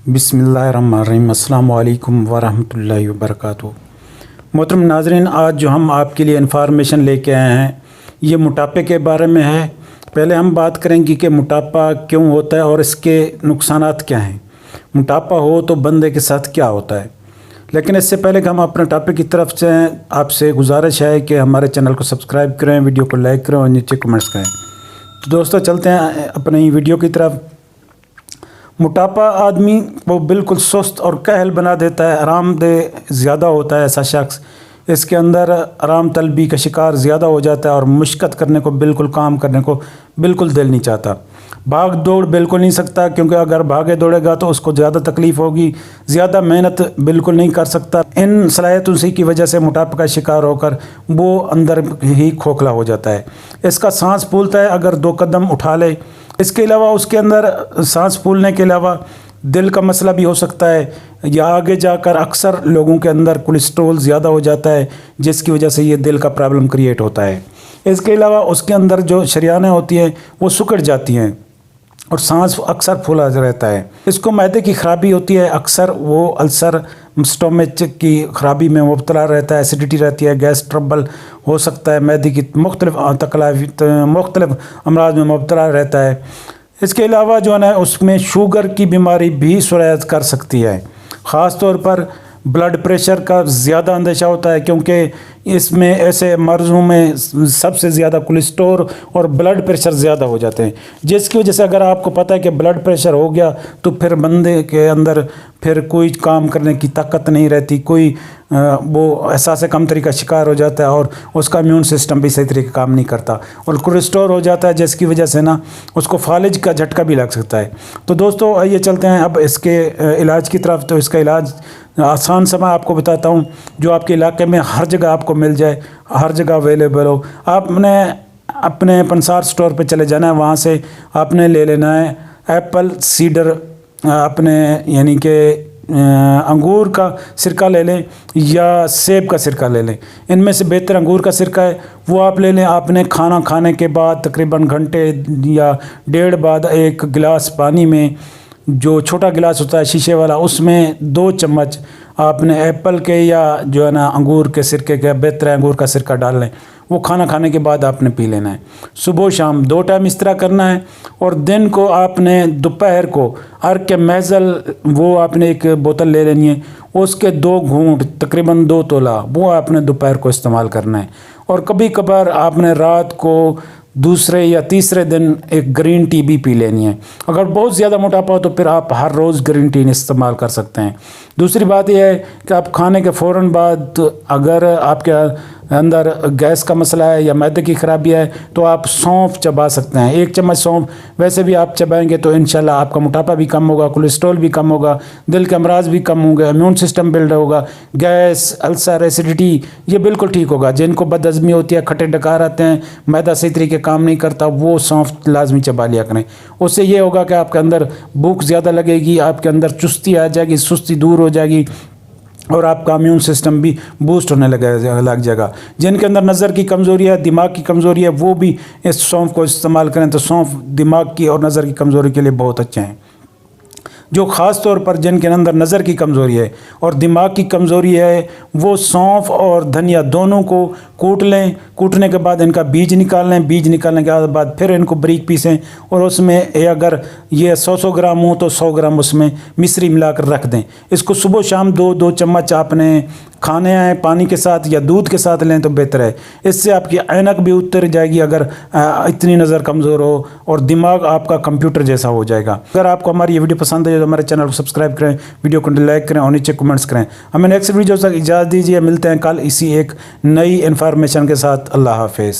बिस्मिल्लाहिर्रहमानिर्रहीम। अस्सलाम वालेकुम वरहमतुल्लाहि वबरकातुहू। मोहतरम नाज़रीन, आज जो हम आपके लिए इन्फॉर्मेशन लेके आए हैं ये मोटापे के बारे में है। पहले हम बात करेंगे कि मोटापा क्यों होता है और इसके नुकसानात क्या हैं। मोटापा हो तो बंदे के साथ क्या होता है। लेकिन इससे पहले कि हम अपने टॉपिक की तरफ से आपसे गुजारिश है कि हमारे चैनल को सब्सक्राइब करें, वीडियो को लाइक करें और नीचे कमेंट्स करें। तो दोस्तों चलते हैं अपनी वीडियो की तरफ। मोटापा आदमी को बिल्कुल सुस्त और कहल बना देता है, आरामदेह ज़्यादा होता है ऐसा शख्स। इसके अंदर आराम तलबी का शिकार ज़्यादा हो जाता है और मुश्किल करने को बिल्कुल काम करने को बिल्कुल दिल नहीं चाहता। भाग दौड़ बिल्कुल नहीं सकता, क्योंकि अगर भागे दौड़ेगा तो उसको ज़्यादा तकलीफ़ होगी। ज़्यादा मेहनत बिल्कुल नहीं कर सकता। इन सलाहियतों से की वजह से मोटापे का शिकार होकर वो अंदर ही खोखला हो जाता है। इसका सांस फूलता है अगर 2 कदम उठा ले। इसके अलावा उसके अंदर सांस फूलने के अलावा दिल का मसला भी हो सकता है, या आगे जाकर अक्सर लोगों के अंदर कोलेस्ट्रॉल ज़्यादा हो जाता है, जिसकी वजह से ये दिल का प्रॉब्लम क्रिएट होता है। इसके अलावा उसके अंदर जो शरियानें होती हैं वो सिकुड़ जाती हैं और सांस अक्सर फूला रहता है। इसको मैदे की ख़राबी होती है, अक्सर वो अल्सर स्टोमच की ख़राबी में मुब्तला रहता है, एसिडिटी रहती है, गैस ट्रबल हो सकता है, मैदे की मुख्तलिफ अमराज में मुब्तला रहता है। इसके अलावा जो है ना उसमें शुगर की बीमारी भी सुरायत कर सकती है। ख़ास तौर पर ब्लड प्रेशर का ज़्यादा अंदेशा होता है, क्योंकि इसमें ऐसे मर्ज़ों में सबसे ज़्यादा कोलेस्ट्रॉल और ब्लड प्रेशर ज़्यादा हो जाते हैं, जिसकी वजह से अगर आपको पता है कि ब्लड प्रेशर हो गया तो फिर बंदे के अंदर फिर कोई काम करने की ताकत नहीं रहती, कोई वो एहसास कमतरी का शिकार हो जाता है और उसका इम्यून सिस्टम भी सही तरीके काम नहीं करता और कोलेस्ट्रॉल हो जाता है, जिसकी वजह से ना उसको फालिज का झटका भी लग सकता है। तो दोस्तों आइए चलते हैं अब इसके इलाज की तरफ। तो इसका इलाज आसान सा मैं आपको बताता हूँ, जो आपके इलाके में हर जगह आपको मिल जाए, हर जगह अवेलेबल हो। आपने अपने पंसार स्टोर पे चले जाना है, वहाँ से आपने ले लेना है एप्पल सीडर, अपने यानी कि अंगूर का सिरका ले लें या सेब का सिरका ले लें। इनमें से बेहतर अंगूर का सिरका है, वो आप ले लें। आपने खाना खाने के बाद तकरीबन घंटे या 1.5 बाद 1 गिलास पानी में, जो छोटा गिलास होता है शीशे वाला, उसमें 2 चम्मच आपने एप्पल के या जो है ना अंगूर के सिरके के, बेहतर अंगूर का सिरका डाल लें। वो खाना खाने के बाद आपने पी लेना है। सुबह शाम 2 टाइम इस तरह करना है। और दिन को आपने दोपहर को अर्क के महजल वो आपने एक बोतल ले लेनी है, उसके 2 घूंट तकरीबन 2 तोला वो आपने दोपहर को इस्तेमाल करना है। और कभी कभार आपने रात को दूसरे या तीसरे दिन एक ग्रीन टी भी पी लेनी है। अगर बहुत ज़्यादा मोटापा हो तो फिर आप हर रोज़ ग्रीन टी इस्तेमाल कर सकते हैं। दूसरी बात यह है कि आप खाने के फ़ौरन बाद अगर आपके अंदर गैस का मसला है या मैदे की ख़राबी है तो आप सौंफ चबा सकते हैं। 1 चम्मच सौंफ वैसे भी आप चबाएंगे तो इंशाल्लाह आपका मोटापा भी कम होगा, कोलेस्ट्रॉल भी कम होगा, दिल के अमराज भी कम होंगे, इम्यून सिस्टम बिल्ड होगा, गैस, अल्सर, एसिडिटी ये बिल्कुल ठीक होगा। जिनको बदहज़मी होती है, खट्टे डकार आते हैं, मैदा सही तरीके काम नहीं करता, वो सौंफ लाजमी चबा लिया करें। उससे ये होगा कि आपके अंदर भूख ज़्यादा लगेगी, आपके अंदर चुस्ती आ जाएगी, सुस्ती दूर हो जाएगी और आपका इम्यून सिस्टम भी बूस्ट होने लग जाएगा। जिनके अंदर नज़र की कमज़ोरी है, दिमाग की कमज़ोरी है, वो भी इस सौंफ को इस्तेमाल करें तो सौंफ दिमाग की और नज़र की कमज़ोरी के लिए बहुत अच्छे हैं। जो ख़ास तौर पर जिनके अंदर नज़र की कमज़ोरी है और दिमाग की कमज़ोरी है, वो सौंफ और धनिया दोनों को कूट लें। कूटने के बाद इनका बीज निकाल लें। बीज निकालने के बाद फिर इनको बारीक पीसें और उसमें अगर ये 100 ग्राम हो तो 100 ग्राम उसमें मिश्री मिलाकर रख दें। इसको सुबह शाम 2-2 चम्मच आपने खाने हैं पानी के साथ या दूध के साथ लें तो बेहतर है। इससे आपकी ऐनक भी उतर जाएगी अगर इतनी नज़र कमज़ोर हो, और दिमाग आपका कंप्यूटर जैसा हो जाएगा। अगर आपको हमारी ये वीडियो पसंद है तो हमारे चैनल को सब्सक्राइब करें, वीडियो को लाइक करें और नीचे कमेंट्स करें। हमें नेक्स्ट वीडियो तक इजाज़त दीजिए। मिलते हैं कल इसी एक नई इन्फॉर्मेशन के साथ। अल्लाह हाफिज़।